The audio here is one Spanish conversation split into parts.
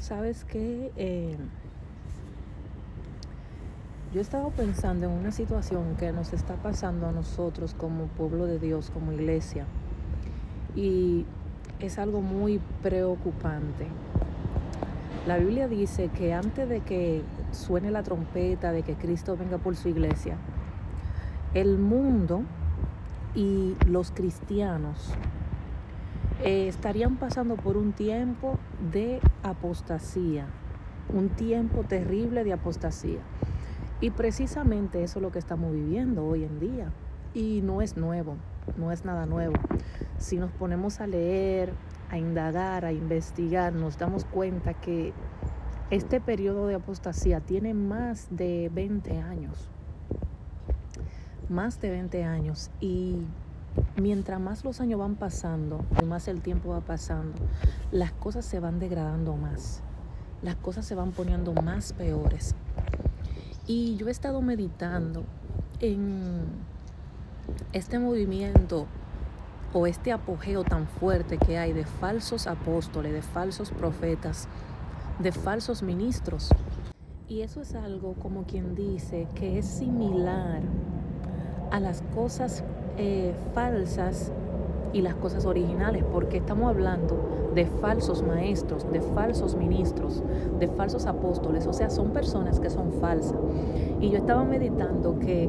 ¿Sabes qué? Yo estaba pensando en una situación que nos está pasando a nosotros como pueblo de Dios, como iglesia, y es algo muy preocupante. La Biblia dice que antes de que suene la trompeta, de que Cristo venga por su iglesia, el mundo y los cristianos estarían pasando por un tiempo de apostasía, un tiempo terrible de apostasía. Y precisamente eso es lo que estamos viviendo hoy en día. Y no es nuevo, no es nada nuevo. Si nos ponemos a leer, a indagar, a investigar, nos damos cuenta que este periodo de apostasía tiene más de 20 años. Más de 20 años. Y mientras más los años van pasando y más el tiempo va pasando, las cosas se van degradando más. Las cosas se van poniendo más peores. Y yo he estado meditando en este movimiento o este apogeo tan fuerte que hay de falsos apóstoles, de falsos profetas, de falsos ministros. Y eso es algo, como quien dice, que es similar a las cosas falsas y las cosas originales, porque estamos hablando de falsos maestros, de falsos ministros, de falsos apóstoles, o sea, son personas que son falsas. Y yo estaba meditando que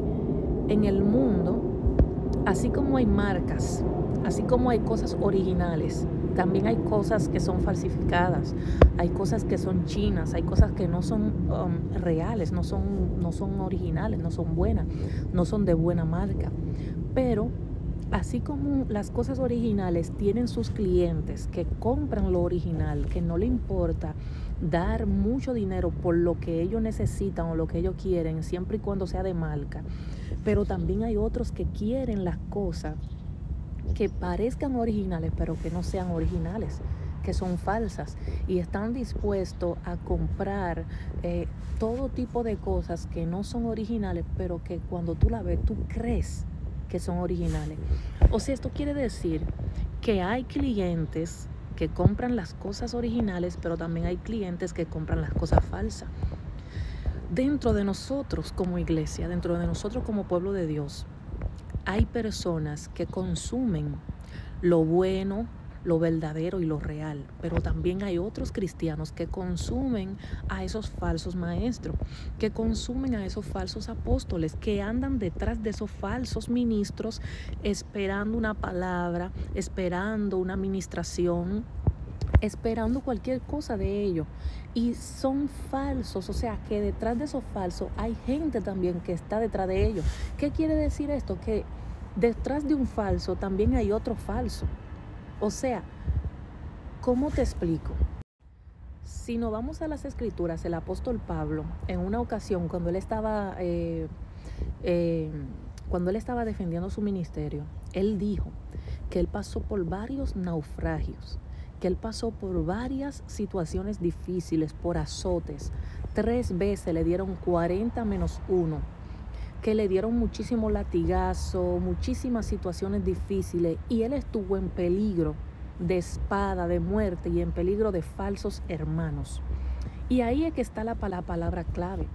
en el mundo, así como hay marcas, así como hay cosas originales, también hay cosas que son falsificadas, hay cosas que son chinas, hay cosas que no son reales, no son originales, no son buenas, no son de buena marca. Pero así como las cosas originales tienen sus clientes que compran lo original, que no le importa dar mucho dinero por lo que ellos necesitan o lo que ellos quieren, siempre y cuando sea de marca, pero también hay otros que quieren las cosas que parezcan originales, pero que no sean originales, que son falsas, y están dispuestos a comprar todo tipo de cosas que no son originales, pero que cuando tú la ves, tú crees que son originales. O sea, esto quiere decir que hay clientes que compran las cosas originales, pero también hay clientes que compran las cosas falsas. Dentro de nosotros como iglesia, dentro de nosotros como pueblo de Dios, hay personas que consumen lo bueno, lo verdadero y lo real, pero también hay otros cristianos que consumen a esos falsos maestros, que consumen a esos falsos apóstoles, que andan detrás de esos falsos ministros esperando una palabra, esperando una administración, esperando cualquier cosa de ellos, y son falsos. O sea, que detrás de esos falsos hay gente también que está detrás de ellos. ¿Qué quiere decir esto? Que detrás de un falso también hay otro falso. O sea, ¿cómo te explico? Si nos vamos a las escrituras, el apóstol Pablo, en una ocasión cuando él estaba defendiendo su ministerio, él dijo que él pasó por varios naufragios, que él pasó por varias situaciones difíciles, por azotes. 3 veces le dieron 40-1, que le dieron muchísimo latigazo, muchísimas situaciones difíciles, y él estuvo en peligro de espada, de muerte, y en peligro de falsos hermanos. Y ahí es que está la palabra clave: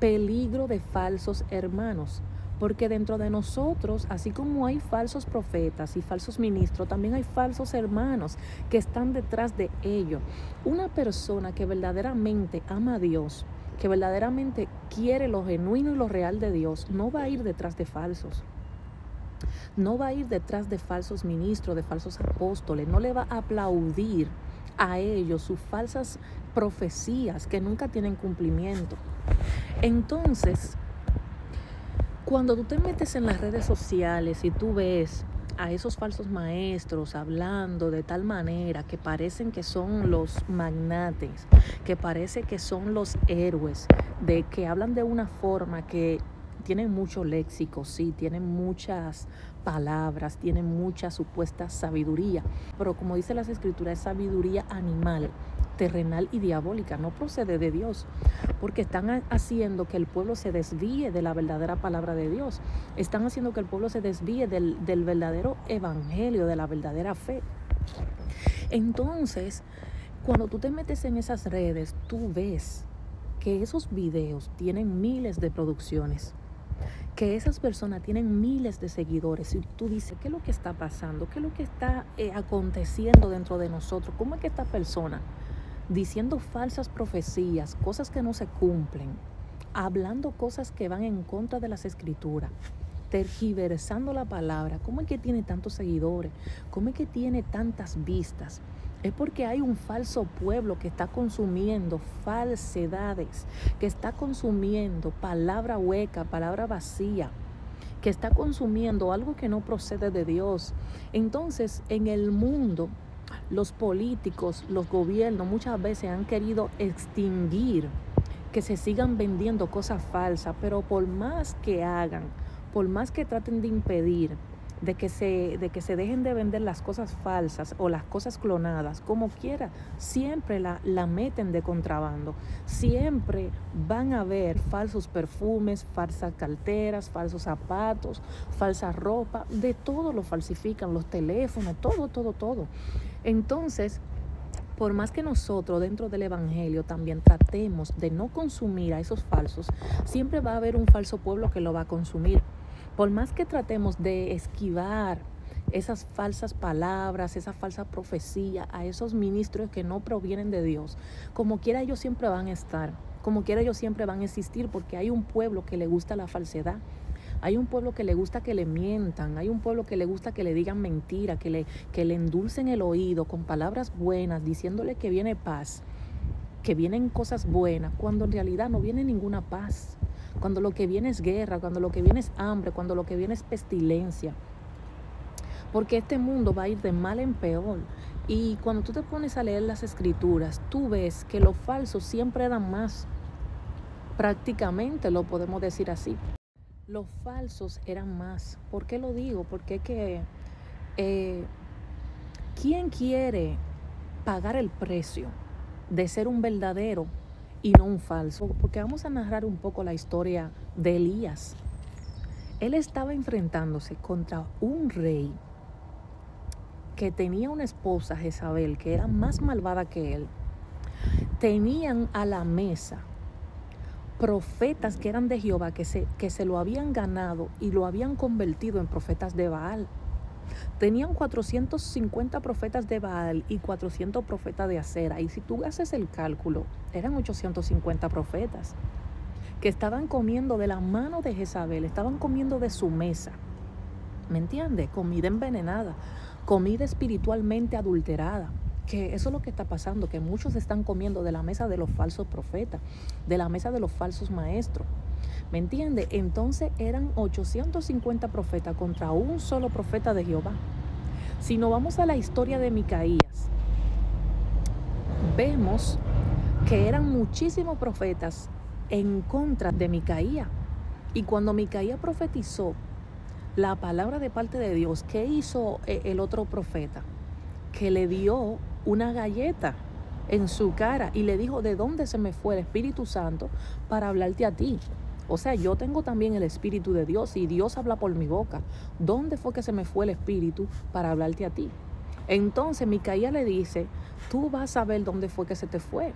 peligro de falsos hermanos. Porque dentro de nosotros, así como hay falsos profetas y falsos ministros, también hay falsos hermanos que están detrás de ellos. Una persona que verdaderamente ama a Dios, que verdaderamente quiere lo genuino y lo real de Dios, no va a ir detrás de falsos. No va a ir detrás de falsos ministros, de falsos apóstoles. No le va a aplaudir a ellos sus falsas profecías que nunca tienen cumplimiento. Entonces, cuando tú te metes en las redes sociales y tú ves a esos falsos maestros hablando de tal manera que parecen que son los magnates, que parece que son los héroes, de que hablan de una forma que tienen mucho léxico, sí, tienen muchas palabras, tienen mucha supuesta sabiduría, pero como dice las escrituras, es sabiduría animal, terrenal y diabólica, no procede de Dios, porque están haciendo que el pueblo se desvíe de la verdadera palabra de Dios, están haciendo que el pueblo se desvíe del verdadero evangelio, de la verdadera fe. Entonces, Cuando tú te metes en esas redes, tú ves que esos videos tienen miles de producciones, que esas personas tienen miles de seguidores y tú dices, ¿qué es lo que está pasando? ¿Qué es lo que está aconteciendo dentro de nosotros? ¿Cómo es que esta persona, diciendo falsas profecías, cosas que no se cumplen, hablando cosas que van en contra de las escrituras, tergiversando la palabra, cómo es que tiene tantos seguidores? ¿Cómo es que tiene tantas vistas? Es porque hay un falso pueblo que está consumiendo falsedades, que está consumiendo palabra hueca, palabra vacía, que está consumiendo algo que no procede de Dios. Entonces, en el mundo, los políticos, los gobiernos muchas veces han querido extinguir que se sigan vendiendo cosas falsas, pero por más que hagan, por más que traten de impedir de que se dejen de vender las cosas falsas o las cosas clonadas, como quiera, siempre la meten de contrabando. Siempre van a haber falsos perfumes, falsas carteras, falsos zapatos, falsa ropa, de todo lo falsifican, los teléfonos, todo. Entonces, por más que nosotros dentro del evangelio también tratemos de no consumir a esos falsos, siempre va a haber un falso pueblo que lo va a consumir. Por más que tratemos de esquivar esas falsas palabras, esa falsa profecía a esos ministros que no provienen de Dios, como quiera ellos siempre van a estar, como quiera ellos siempre van a existir, porque hay un pueblo que le gusta la falsedad. Hay un pueblo que le gusta que le mientan, hay un pueblo que le gusta que le digan mentira, que le endulcen el oído con palabras buenas, diciéndole que viene paz, que vienen cosas buenas, cuando en realidad no viene ninguna paz. Cuando lo que viene es guerra, cuando lo que viene es hambre, cuando lo que viene es pestilencia. Porque este mundo va a ir de mal en peor. Y cuando tú te pones a leer las escrituras, tú ves que los falsos siempre dan más. Prácticamente lo podemos decir así. Los falsos eran más. ¿Por qué lo digo? Porque es que ¿quién quiere pagar el precio de ser un verdadero y no un falso? Porque vamos a narrar un poco la historia de Elías. Él estaba enfrentándose contra un rey que tenía una esposa, Jezabel, que era más malvada que él. Tenían a la mesa profetas que eran de Jehová, que se lo habían ganado y lo habían convertido en profetas de Baal. Tenían 450 profetas de Baal y 400 profetas de Acera. Y si tú haces el cálculo, eran 850 profetas que estaban comiendo de la mano de Jezabel, estaban comiendo de su mesa. ¿Me entiendes? Comida envenenada, comida espiritualmente adulterada. Que eso es lo que está pasando, que muchos están comiendo de la mesa de los falsos profetas, de la mesa de los falsos maestros. ¿Me entiende? Entonces eran 850 profetas contra un solo profeta de Jehová. Si nos vamos a la historia de Micaías, vemos que eran muchísimos profetas en contra de Micaías. Y cuando Micaías profetizó la palabra de parte de Dios, ¿qué hizo el otro profeta? Que le dio una galleta en su cara y le dijo, ¿de dónde se me fue el Espíritu Santo para hablarte a ti? O sea, yo tengo también el Espíritu de Dios y Dios habla por mi boca. ¿Dónde fue que se me fue el Espíritu para hablarte a ti? Entonces Micaías le dice, tú vas a ver dónde fue que se te fue.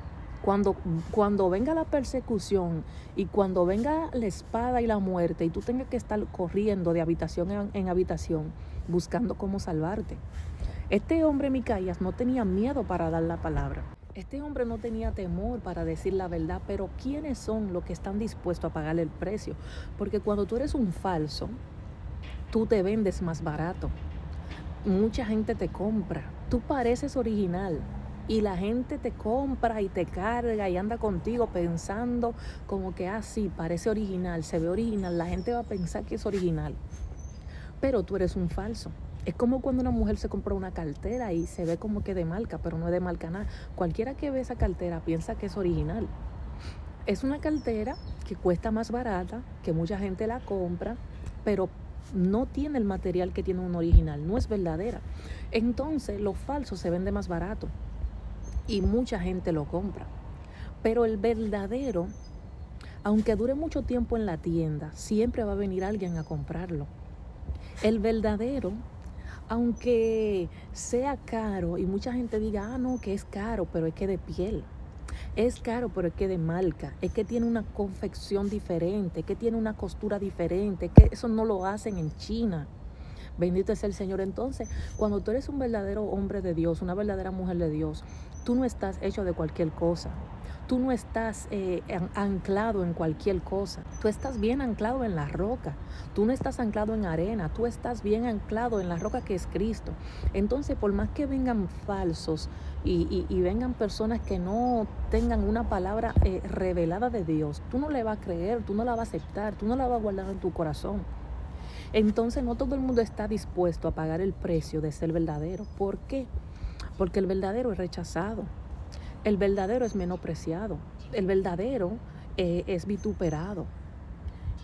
Cuando venga la persecución y cuando venga la espada y la muerte y tú tengas que estar corriendo de habitación en habitación buscando cómo salvarte. Este hombre Micaías no tenía miedo para dar la palabra. Este hombre no tenía temor para decir la verdad, pero ¿quiénes son los que están dispuestos a pagar el precio? Porque cuando tú eres un falso, tú te vendes más barato. Mucha gente te compra. Tú pareces original y la gente te compra y te carga y anda contigo pensando como que, sí, parece original, se ve original. La gente va a pensar que es original, pero tú eres un falso. Es como cuando una mujer se compra una cartera y se ve como que de marca, pero no es de marca nada. Cualquiera que ve esa cartera piensa que es original. Es una cartera que cuesta más barata, que mucha gente la compra, pero no tiene el material que tiene un original, no es verdadera. Entonces, lo falso se vende más barato y mucha gente lo compra. Pero el verdadero, aunque dure mucho tiempo en la tienda, siempre va a venir alguien a comprarlo. El verdadero, Aunque sea caro y mucha gente diga, ah, no, que es caro, pero es que de piel. Es caro, pero es que de marca, es que tiene una confección diferente, que tiene una costura diferente, que eso no lo hacen en China. Bendito es el Señor. Entonces, cuando tú eres un verdadero hombre de Dios, una verdadera mujer de Dios, tú no estás hecho de cualquier cosa. Tú no estás anclado en cualquier cosa. Tú estás bien anclado en la roca. Tú no estás anclado en arena. Tú estás bien anclado en la roca que es Cristo. Entonces, por más que vengan falsos y vengan personas que no tengan una palabra revelada de Dios, tú no le vas a creer, tú no la vas a aceptar, tú no la vas a guardar en tu corazón. Entonces no todo el mundo está dispuesto a pagar el precio de ser verdadero. ¿Por qué? Porque el verdadero es rechazado, el verdadero es menospreciado, el verdadero es vituperado,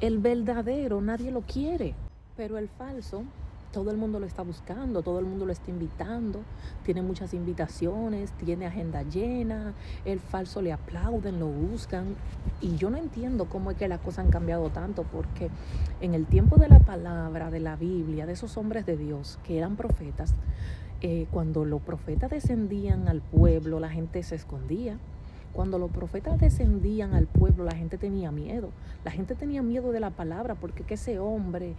el verdadero nadie lo quiere, pero el falso todo el mundo lo está buscando, todo el mundo lo está invitando, tiene muchas invitaciones, tiene agenda llena, el falso le aplauden, lo buscan. Y yo no entiendo cómo es que las cosas han cambiado tanto, porque en el tiempo de la palabra, de la Biblia, de esos hombres de Dios que eran profetas, cuando los profetas descendían al pueblo, la gente se escondía. Cuando los profetas descendían al pueblo, la gente tenía miedo. La gente tenía miedo de la palabra porque que ese hombre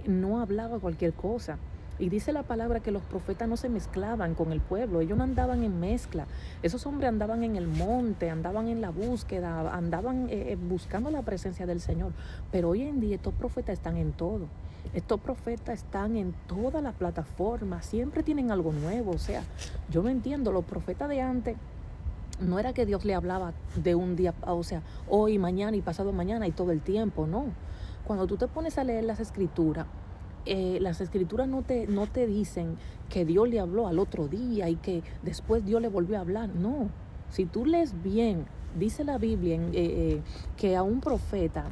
no hablaba cualquier cosa. Y dice la palabra que los profetas no se mezclaban con el pueblo, ellos no andaban en mezcla. Esos hombres andaban en el monte, andaban en la búsqueda, andaban buscando la presencia del Señor. Pero hoy en día estos profetas están en todo. Estos profetas están en todas las plataformas, siempre tienen algo nuevo. O sea, yo no entiendo, los profetas de antes no era que Dios le hablaba de un día, o sea, hoy, mañana y pasado mañana y todo el tiempo, no. Cuando tú te pones a leer las escrituras no te dicen que Dios le habló al otro día y que después Dios le volvió a hablar, no. Si tú lees bien, dice la Biblia que a un profeta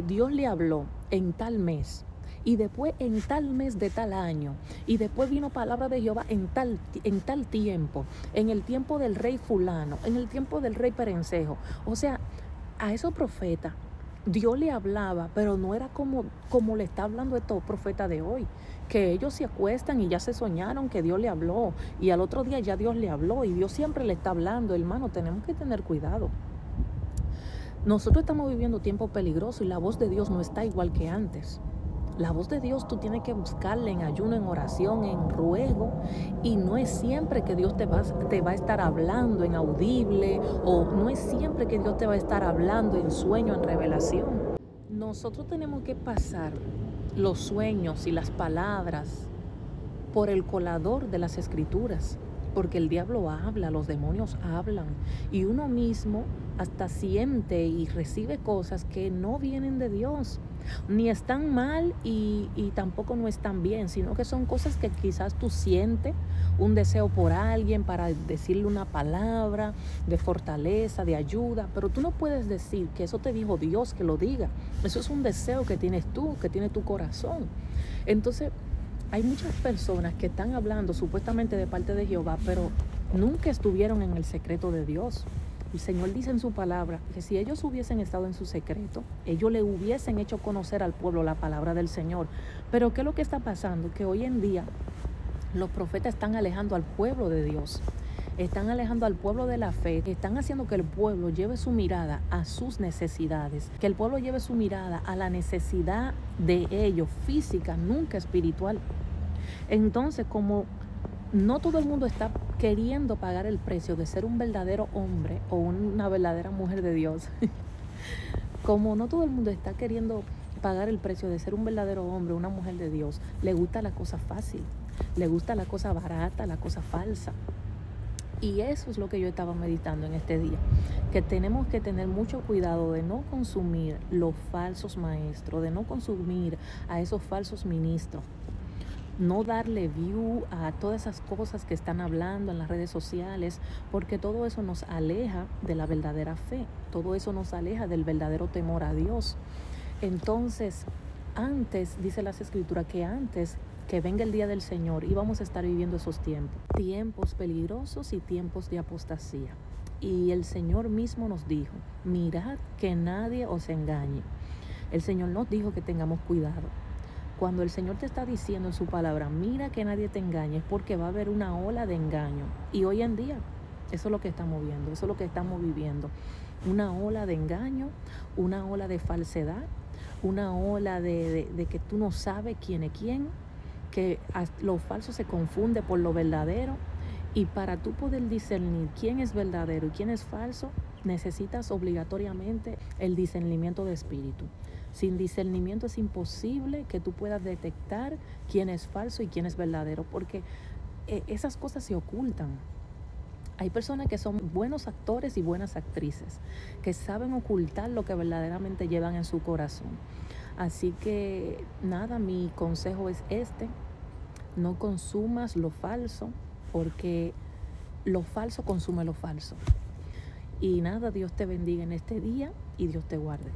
Dios le habló en tal mes, y después en tal mes de tal año, y después vino palabra de Jehová en tal tiempo, en el tiempo del rey fulano, en el tiempo del rey perencejo. O sea, a esos profetas Dios le hablaba, pero no era como le está hablando estos profetas de hoy, que ellos se acuestan y ya se soñaron que Dios le habló, y al otro día ya Dios le habló, y Dios siempre le está hablando. Hermano, tenemos que tener cuidado. Nosotros estamos viviendo tiempos peligrosos y la voz de Dios no está igual que antes. La voz de Dios tú tienes que buscarla en ayuno, en oración, en ruego, y no es siempre que Dios te va a estar hablando en audible, o no es siempre que Dios te va a estar hablando en sueño, en revelación. Nosotros tenemos que pasar los sueños y las palabras por el colador de las escrituras, porque el diablo habla, los demonios hablan, y uno mismo hasta siente y recibe cosas que no vienen de Dios, ni están mal y tampoco no están bien, sino que son cosas que quizás tú sientes un deseo por alguien para decirle una palabra de fortaleza, de ayuda, pero tú no puedes decir que eso te dijo Dios que lo diga. Eso es un deseo que tienes tú, que tiene tu corazón. Entonces, hay muchas personas que están hablando supuestamente de parte de Jehová, pero nunca estuvieron en el secreto de Dios. El Señor dice en su palabra que si ellos hubiesen estado en su secreto, ellos le hubiesen hecho conocer al pueblo la palabra del Señor. Pero ¿qué es lo que está pasando? Que hoy en día los profetas están alejando al pueblo de Dios, están alejando al pueblo de la fe, están haciendo que el pueblo lleve su mirada a sus necesidades, que el pueblo lleve su mirada a la necesidad de ellos, física, nunca espiritual. Entonces, como no todo el mundo está queriendo pagar el precio de ser un verdadero hombre o una verdadera mujer de Dios, como no todo el mundo está queriendo pagar el precio de ser un verdadero hombre o una mujer de Dios, le gusta la cosa fácil, le gusta la cosa barata, la cosa falsa. Y eso es lo que yo estaba meditando en este día, que tenemos que tener mucho cuidado de no consumir los falsos maestros, de no consumir a esos falsos ministros, no darle view a todas esas cosas que están hablando en las redes sociales, porque todo eso nos aleja de la verdadera fe, todo eso nos aleja del verdadero temor a Dios. Entonces, antes, dice las Escrituras, que antes que venga el día del Señor íbamos a estar viviendo esos tiempos peligrosos y tiempos de apostasía. Y el Señor mismo nos dijo, mirad que nadie os engañe. El Señor nos dijo que tengamos cuidado. Cuando el Señor te está diciendo en su palabra, mira que nadie te engañe, es porque va a haber una ola de engaño. Y hoy en día, eso es lo que estamos viendo, eso es lo que estamos viviendo. Una ola de engaño, una ola de falsedad, una ola de que tú no sabes quién es quién, que lo falso se confunde por lo verdadero. Y para tú poder discernir quién es verdadero y quién es falso, necesitas obligatoriamente el discernimiento de espíritu. Sin discernimiento es imposible que tú puedas detectar quién es falso y quién es verdadero, porque esas cosas se ocultan. Hay personas que son buenos actores y buenas actrices, que saben ocultar lo que verdaderamente llevan en su corazón. Así que nada, mi consejo es este: no consumas lo falso, porque lo falso consume lo falso. Y nada, Dios te bendiga en este día y Dios te guarde.